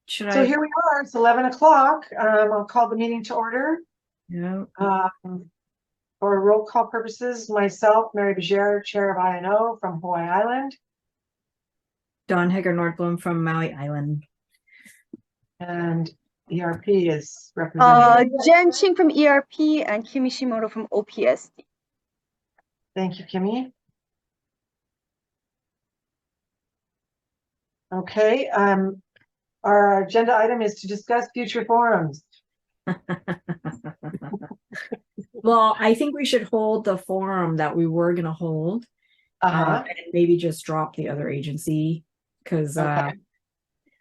Should So I? here we are, it's 11 o'clock. I'll call the meeting to order. Yeah. Um, for roll call purposes, myself, Mary Bejer, Chair of INO from Hawaii Island, Don Hager Nordblom from Maui Island. and ERP is represented. Jen Ching from ERP and Kimi Shimoto from OPSD. Thank you, Kimmy. Okay, our agenda item is to discuss future forums. Well, I think we should hold the forum that we were going to hold, Uh-huh. and maybe just drop the other agency because, Okay.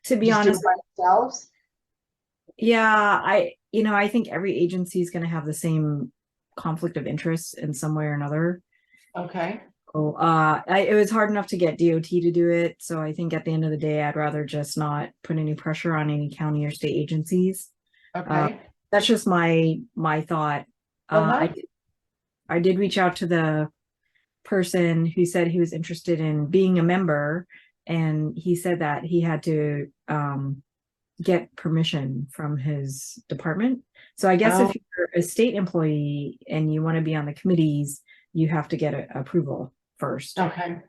to be Just do it honest, by ourselves. yeah, I think every agency is going to have the same conflict of interest in some way or another. Okay. Oh, it was hard enough to get DOT to do it, so I think at the end of the day, I'd rather just not put any pressure on any county or state agencies. Okay. That's just my thought. Uh-huh. I did reach out to the person who said he was interested in being a member, and he said that he had to get permission from his department. So I guess Oh, if you're a state employee and you want to be on the committees, you have to get approval first. okay.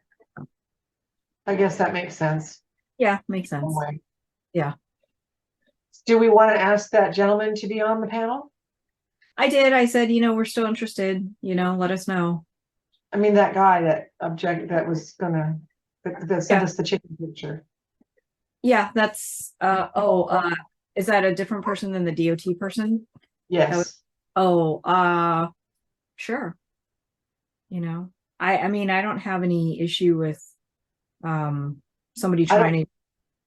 I guess that makes sense. Yeah, makes sense. Anyway. Yeah. Do we want to ask that gentleman to be on the panel? I did. I said, we're still interested, let us know. I mean, that guy that was gonna, that sent Yeah. us the chicken picture. Yeah, that's is that a different person than the DOT person? Yes. Sure. I mean, I don't have any issue with somebody trying to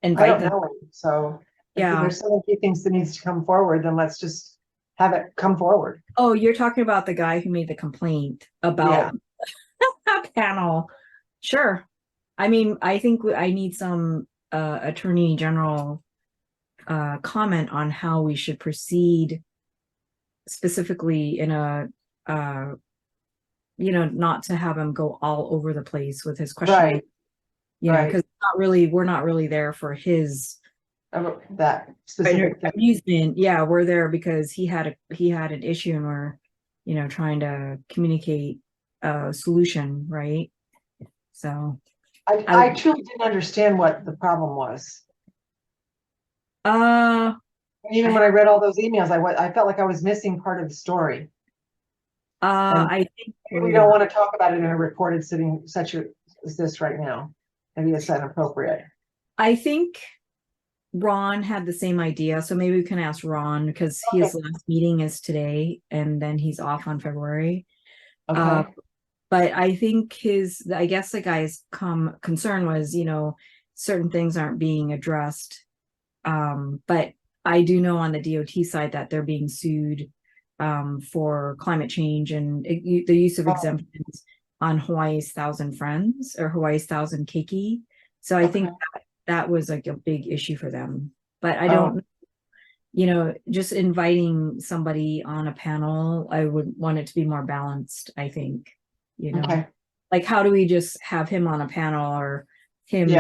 I invite don't them. know him, so if Yeah. there's so many things that needs to come forward, then let's just have it come forward. Oh, you're talking about the guy who made the complaint about a panel. Sure. I mean, I think I need some attorney general comment on how we should proceed specifically in a not to have him go all over the place with his questioning. Right. Because we're not really there for his That specific thing. amusement. Yeah, we're there because he had an issue and we're trying to communicate a solution, right? So I truly didn't understand what the problem was. Even when I read all those emails, I felt like I was missing part of the story. And I think we don't want to talk about it in a recorded sitting such as this right now. Maybe it's inappropriate. I think Ron had the same idea, so maybe we can ask Ron because his last meeting is today, and then he's off on February. Okay. But I think I guess the guy's concern was, certain things aren't being addressed. But I do know on the DOT side that they're being sued for climate change and the use of exemptions on Hawaii's Thousand Friends or Hawaii's Thousand Keiki. So I think that was like a big issue for them. But I don't, just inviting somebody on a panel, I would want it to be more balanced, I think, like how do we just have him on a panel or him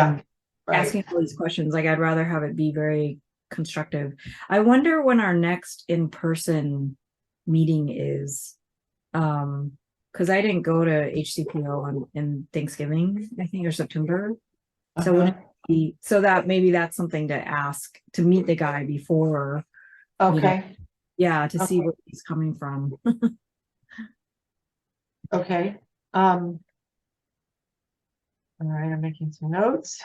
asking all these questions? Like I'd rather have it be very constructive. I wonder when our next in-person meeting is, because I didn't go to HCPO in Thanksgiving, I think, or September. So would it be, so that maybe that's something to ask to meet the guy before. Yeah, to see where he's coming from. Okay. All right, I'm making some notes.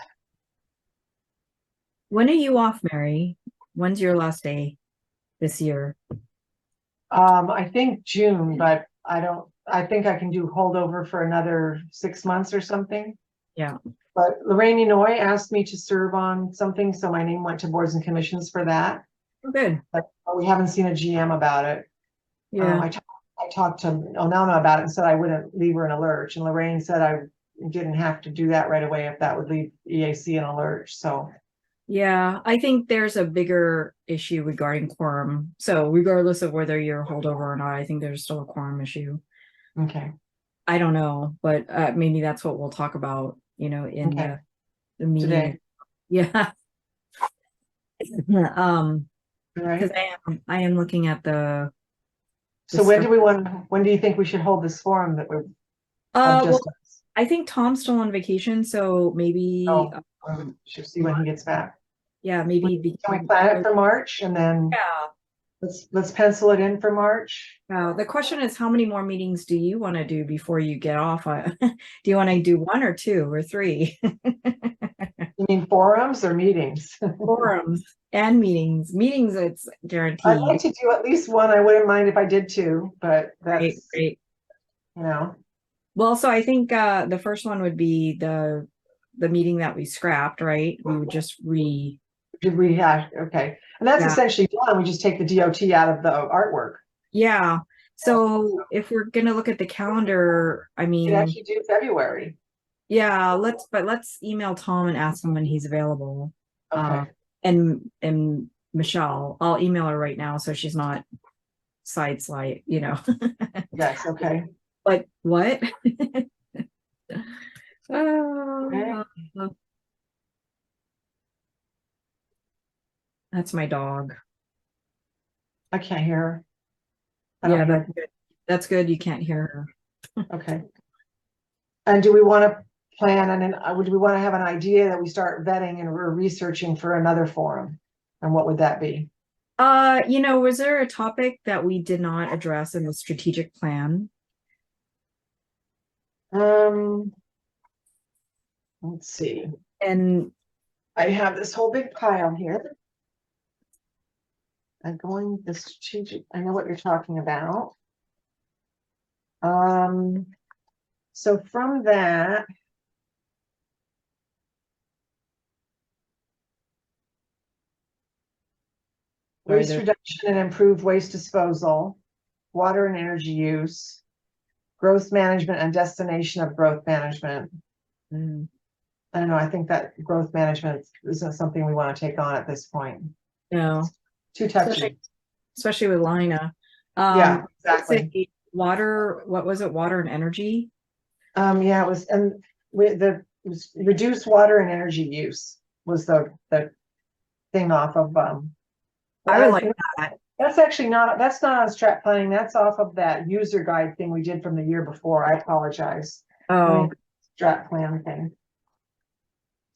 When are you off, Mary? When's your last day this year? I think June, but I think I can do holdover for another 6 months or something. Yeah. But Lorraine Inoue asked me to serve on something, so my name went to boards and commissions for that. Oh, good. But we haven't seen a GM about it. Yeah. I talked to Onana about it and said I wouldn't leave her in a lurch. And Lorraine said I didn't have to do that right away if that would leave EAC in a lurch. So yeah, I think there's a bigger issue regarding quorum. So regardless of whether you're a holdover or not, I think there's still a quorum issue. Okay. I don't know, but maybe that's what we'll talk about, in the meeting. Today. Yeah. Um, Right. because I am looking at the So when do you think we should hold this forum that we're of well, just, I think Tom's still on vacation, so maybe should see when he gets back. yeah, maybe Can we plan it for March and then yeah. let's pencil it in for March? The question is, how many more meetings do you want to do before you get off? Do you want to do 1 or 2 or 3? You mean forums or meetings? Forums and meetings. Meetings, it's I'd guaranteed. like to do at least one. I wouldn't mind if I did 2, but Right, that's, right. you know, Well, so I think the first one would be the meeting that we scrapped, right? We would just did we have, okay. And that's Yeah. essentially done. We just take the DOT out of the artwork. yeah. So if we're gonna look at the calendar, I We could mean, actually do February. yeah, let's email Tom and ask him when he's available. Okay. And Michelle, I'll email her right now so she's not slide, you know. Yes, okay. But what? Okay. That's my dog. I can't hear her. I don't Yeah, hear that's good. That's good. You can't hear her. her. Okay. And do we want to plan and then do we want to have an idea that we start vetting and we're researching for another forum? And what would that be? Was there a topic that we did not address in the strategic plan? Let's see. And I have this whole big pile here. I'm going the strategic, I know what you're talking about. So from that, waste reduction and improved waste disposal, water and energy use, growth management and destination of growth management. I don't know, I think that growth management isn't something we want to take on at this point. no, Too touchy. especially with Lina. Yeah, let's exactly. say water, what was it? Water and energy? Yeah, it was, and it was reduced water and energy use was the thing off of, I would like that. that's actually not, that's not on strat planning, that's off of that user guide thing we did from the year before. I apologize. Oh, Strat plan thing.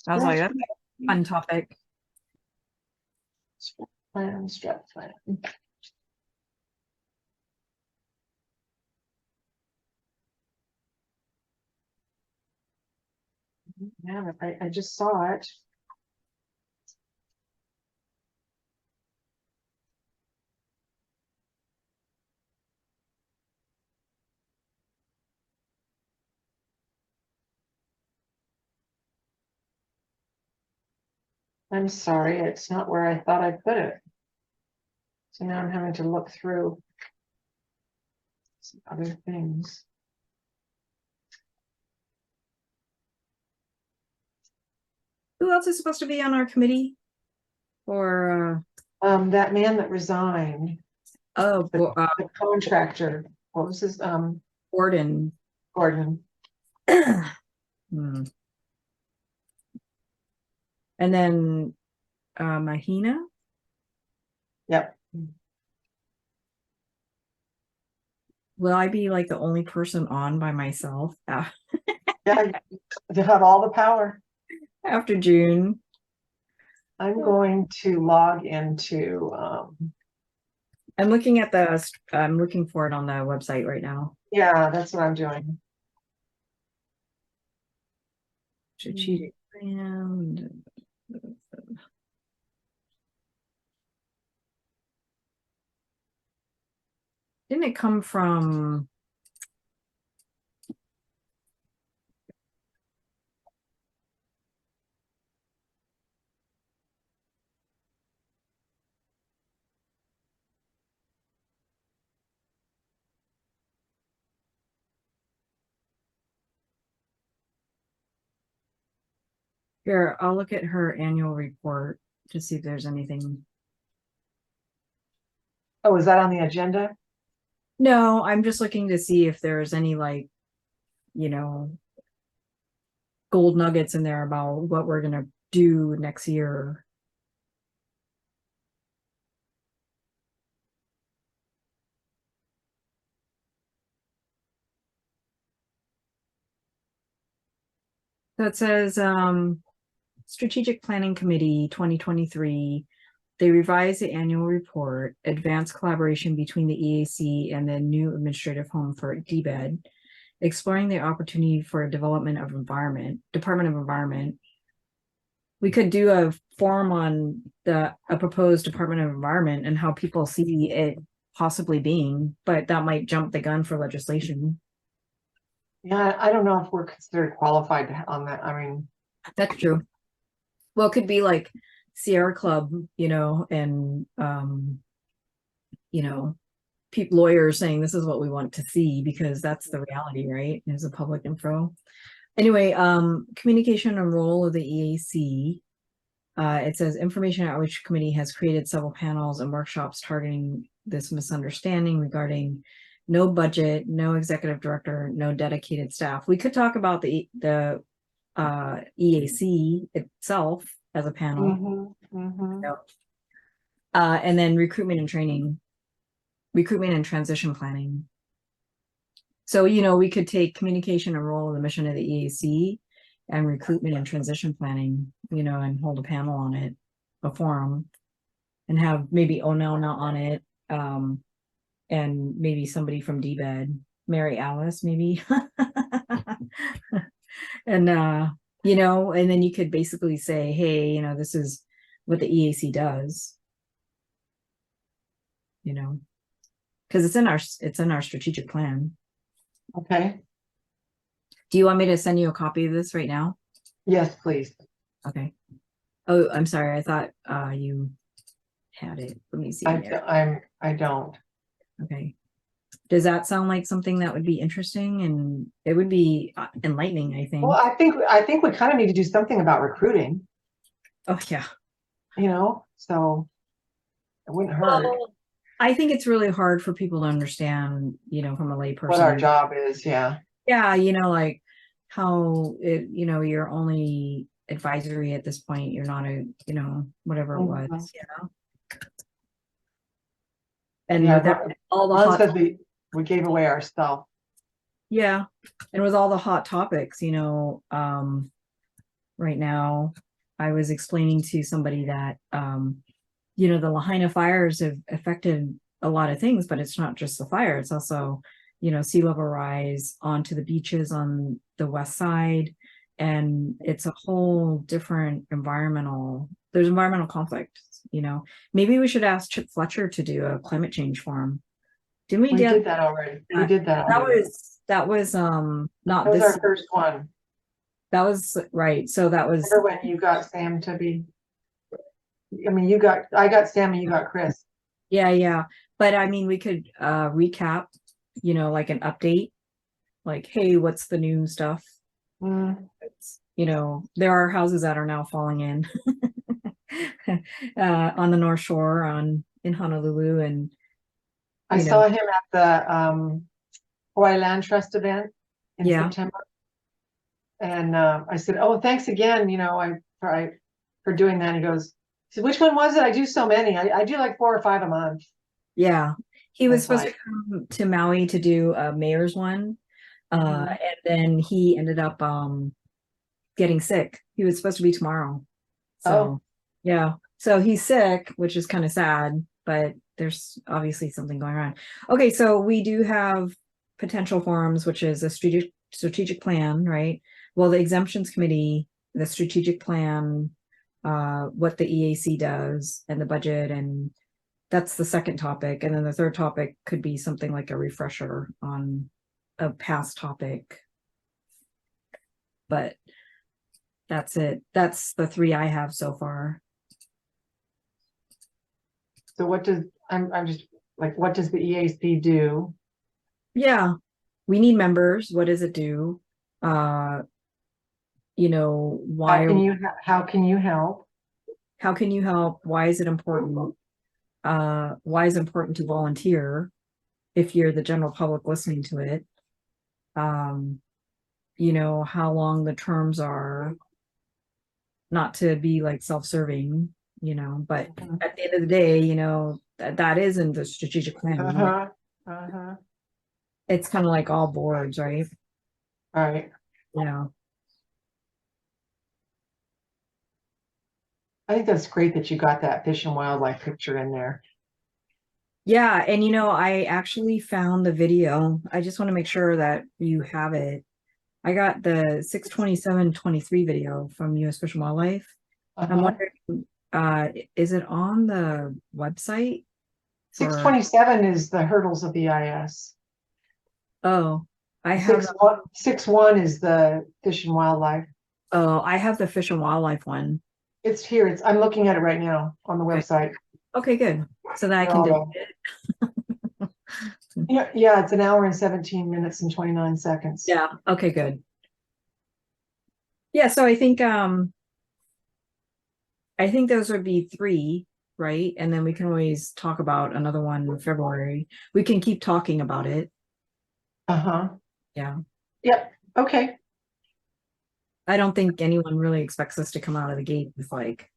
I was like, that's a fun topic. Strat plan. Yeah, I just saw it. I'm sorry, it's not where I thought I put it. So now I'm having to look through some other things. Who else is supposed to be on our committee? Or That man that resigned, the contractor, what was his, Gordon. Gordon. Hmm. And then Mahina. Yep. Will I be like the only person on by myself Yeah, you have all the power. after June? I'm going to log into, I'm looking at I'm looking for it on the website right now. yeah, that's what I'm doing. Strategic plan. Didn't it come from? Here, I'll look at her annual report to see if there's anything. Oh, is that on the agenda? No, I'm just looking to see if there's any gold nuggets in there about what we're gonna do next year. So it says, Strategic Planning Committee 2023, they revised the annual report, advanced collaboration between the EAC and the new administrative home for DBED, exploring the opportunity for development of Department of Environment. We could do a forum on a proposed Department of Environment and how people see it possibly being, but that might jump the gun for legislation. Yeah, I don't know if we're considered qualified on that. I mean, That's true. Well, it could be like Sierra Club, you know, and you know, lawyers saying this is what we want to see because that's the reality, right? Is a public info. Anyway, communication and role of the EAC. It says Information Outreach Committee has created several panels and workshops targeting this misunderstanding regarding no budget, no executive director, no dedicated staff. We could talk about the EAC itself as a panel. And then recruitment and training, recruitment and transition planning. So, you know, we could take communication and role of the mission of the EAC and recruitment and transition planning, you know, and hold a panel on it, a forum, and have maybe Onelna on it, and maybe somebody from DBED, Mary Alice, maybe. And, you know, and then you could basically say, hey, you know, this is what the EAC does, you know, because it's in our strategic plan. okay. Do you want me to send you a copy of this right now? Yes, please. Okay. Oh, I'm sorry. I thought you had it. Let me see. I don't. Okay. Does that sound like something that would be interesting? And it would be enlightening, I think. Well, I think we kind of need to do something about recruiting, Oh, yeah. you know, so it wouldn't hurt Well, I think it's really hard for people to understand, you know, from a layperson. what our job is. Yeah. Yeah, you know, like how it, you know, you're only advisory at this point. You're not a, you know, whatever it was, you know. And yeah, with all the Ron hot, said we gave away our stuff. yeah, and with all the hot topics, you know, right now, I was explaining to somebody that, you know, the Lahaina fires have affected a lot of things, but it's not just the fire. It's also, you know, sea level rise onto the beaches on the west side. And it's a whole different there's environmental conflict, you know. Maybe we should ask Chip Fletcher to do a climate change forum. Didn't we? We did that already. We did that already. That was not that was our first one. That was right. So that was when you got Sam to be, I mean, I got Sam and you got Chris. Yeah. But I mean, we could recap, you know, like an update, like, hey, what's the new stuff? You know, there are houses that are now falling in on the North Shore in Honolulu. And I saw him at the Hawaii Land Trust event in September. And I said, oh, thanks again, you know, for doing that. He goes, he said, which one was it? I do so many. I do like 4 or 5 a month. Yeah. He was supposed to come to Maui to do a mayor's one. And then he ended up getting sick. He was supposed to be tomorrow. So yeah. So he's sick, which is kind of sad, but there's obviously something going on. Okay, so we do have potential forums, which is a strategic plan, right? Well, the exemptions committee, the strategic plan, what the EAC does, and the budget, and that's the second topic. And then the third topic could be something like a refresher on a past topic. But that's it. That's the 3 I have so far. So what does I'm just like, what does the EAC do? Yeah, we need members. What does it do? You know, why how can you help? How can you help? Why is it important? Why is it important to volunteer if you're the general public listening to it? You know, how long the terms are, not to be like self-serving, you know, but at the end of the day, you know, that is in the strategic plan. It's kind of like all boards, right? All right. Yeah. I think that's great that you got that fish and wildlife picture in there. Yeah, and you know, I actually found the video. I just want to make sure that you have it. I got the 6/27/23 video from U.S. Fish and Wildlife. I'm wondering, is it on the website? 627 is the hurdles of the IS. Oh, I have 6-1 is the fish and wildlife. oh, I have the Fish and Wildlife one. It's here. I'm looking at it right now on the Okay. website. Okay, good. So that I can delete it. Yeah, it's 1 hour and 17 minutes and 29 seconds. Yeah, okay, good. Yeah, so I think those would be 3, right? And then we can always talk about another one in February. We can keep talking about it. Uh-huh. Yeah. Yep. Okay. I don't think anyone really expects us to come out of the gate with like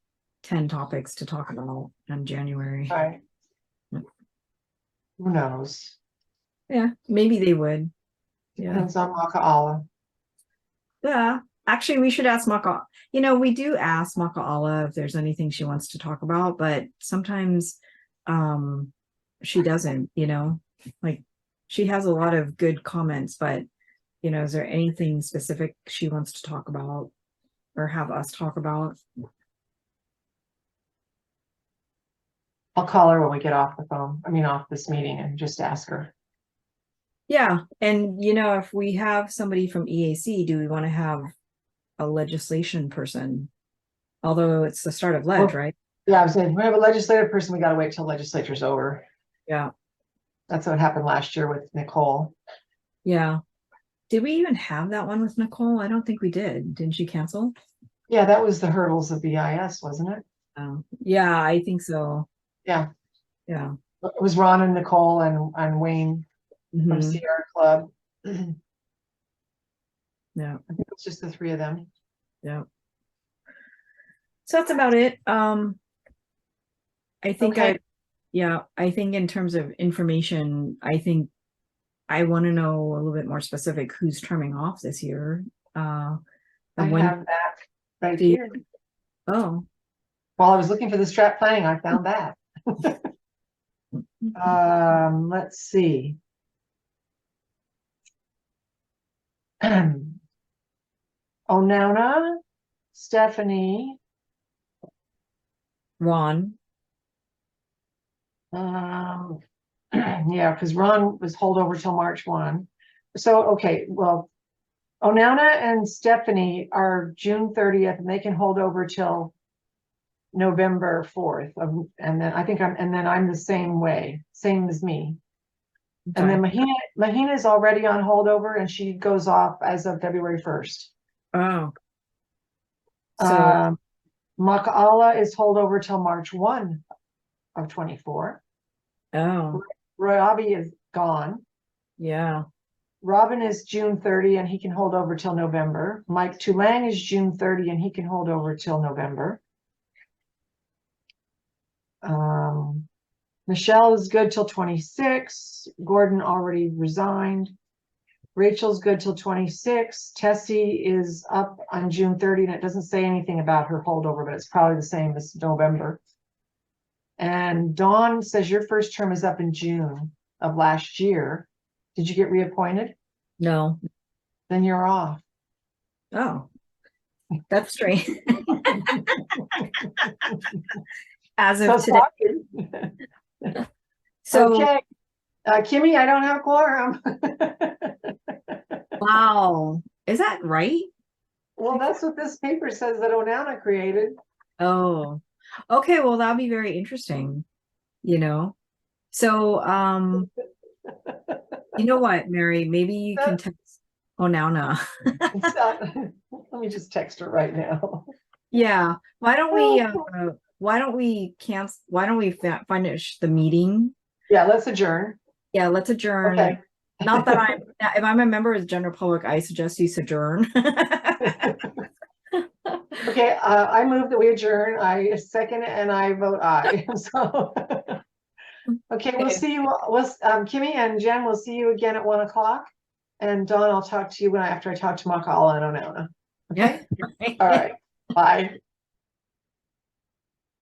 10 topics to talk about in January. All right. Who knows? Yeah, maybe they would. Yeah. Depends on Maka'ala. Yeah. Actually, we should ask Maka. You know, we do ask Maka'ala if there's anything she wants to talk about, but sometimes she doesn't, you know, like she has a lot of good comments, but you know, is there anything specific she wants to talk about or have us talk about? I'll call her when we get off the phone. I mean, off this meeting and just ask her. Yeah. And, you know, if we have somebody from EAC, do we want to have a legislation person? Although it's the start of ledge, right? Yeah, I was saying, if we have a legislative person, we got to wait till legislature's over. Yeah. That's what happened last year with Nicole. Yeah. Did we even have that one with Nicole? I don't think we did. Didn't she cancel? Yeah, that was the hurdles of BIS, wasn't it? Yeah, I think so. Yeah. Yeah. It was Ron and Nicole and Wayne from Sierra Club. Yeah. I think it's just the 3 of them. Yeah. So that's about it. I think Okay. I think in terms of information, I think I want to know a little bit more specific who's terming off this year. I when have that right here. Oh. While I was looking for the strat planning, I found that. Let's see. Onana, Stephanie, Ron. Yeah, because Ron was holdover till March 1. So, okay, well, Onana and Stephanie are June 30th, and they can hold over till November 4th. And then I think I'm the same way, same as me. Okay. And then Mahina is already on holdover, and she goes off as of February 1st. Oh. So Maka'ala is holdover till March 1 of 24. Oh. Royabi is gone. Yeah. Robin is June 30 and he can hold over till November. Mike Tulang is June 30 and he can hold over till November. Michelle is good till 26. Gordon already resigned. Rachel's good till 26. Tessie is up on June 30 and it doesn't say anything about her holdover, but it's probably the same as November. And Dawn says your first term is up in June of last year. Did you get reappointed? No. Then you're off. Oh, that's strange. As of today. So okay, Kimmy, I don't have quorum. Wow, is that right? Well, that's what this paper says that Onana created. Oh, okay. Well, that'll be very interesting. You know, so you know what, Mary? Maybe you can text. Oh, now. Let me just text her right now. Yeah. Why don't we cancel? Why don't we finish the meeting? Yeah, let's adjourn. Yeah, let's adjourn. Okay. Not that if I'm a member of the general public, I suggest you sojourn. Okay, I move that we adjourn. I second it and I vote aye. So, okay, we'll see you. Kimmy and Jen, we'll see you again at 1 o'clock. And Dawn, I'll talk to you after I talk to Maka'ala and Onana. Okay. Yeah. All right. Bye.